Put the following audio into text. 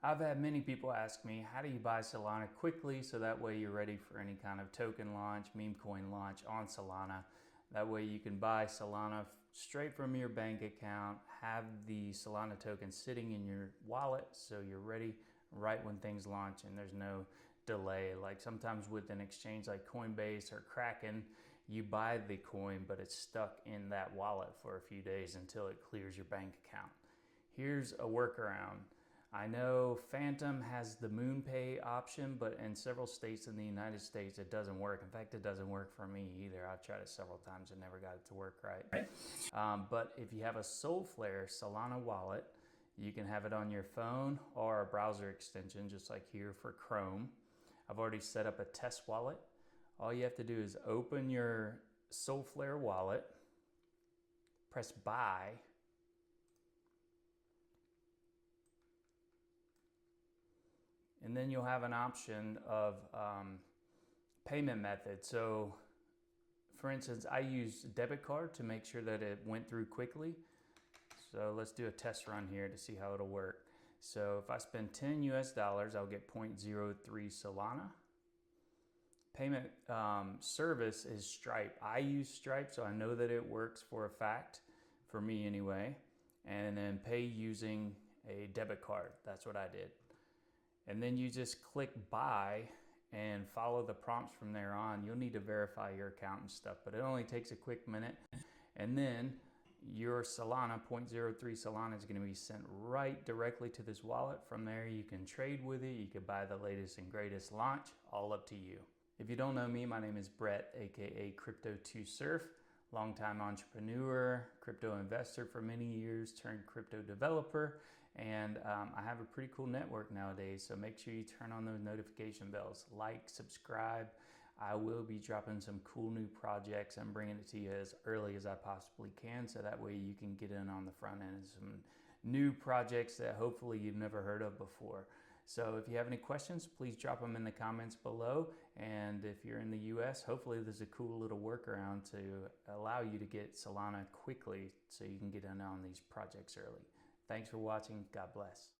I've had many people ask me, how do you buy Solana quickly so that way you're ready for any kind of token launch, meme coin launch on Solana. That way you can buy Solana straight from your bank account, have the Solana token sitting in your wallet so you're ready right when things launch and there's no delay. Like sometimes with an exchange like Coinbase or Kraken, you buy the coin but it's stuck in that wallet for a few days until it clears your bank account. Here's a workaround. I know Phantom has the MoonPay option, but in several states in the United States, it doesn't work. In fact, it doesn't work for me either. I've tried it several times and never got it to work right. But if you have a Solflare Solana wallet, you can have it on your phone or a browser extension, just like here for Chrome. I've already set up a test wallet. All you have to do is open your Solflare wallet, press buy, and then you'll have an option of payment method. So for instance, I use Debit Card to make sure that it went through quickly. So let's do a test run here to see how it'll work. So if I spend 10 US dollars, I'll get 0.03 Solana. Payment service is Stripe. I use Stripe, so I know that it works for a fact, for me anyway. And then pay using a debit card. That's what I did. And then you just click buy and follow the prompts from there on. You'll need to verify your account and stuff, but it only takes a quick minute. And then your Solana, 0.03 Solana, is going to be sent right directly to this wallet. From there, you can trade with it. You can buy the latest and greatest launch, all up to you. If you don't know me, my name is Brett, aka Crypto2Surf. Longtime entrepreneur, crypto investor for many years, turned crypto developer, and I have a pretty cool network nowadays, so make sure you turn on those notification bells, like, subscribe. I will be dropping some cool new projects and bringing it to you as early as I possibly can, so that way you can get in on the front end of some new projects that hopefully you've never heard of before. So if you have any questions, please drop them in the comments below. And if you're in the US, hopefully there's a cool little workaround to allow you to get Solana quickly so you can get in on these projects early. Thanks for watching. God bless.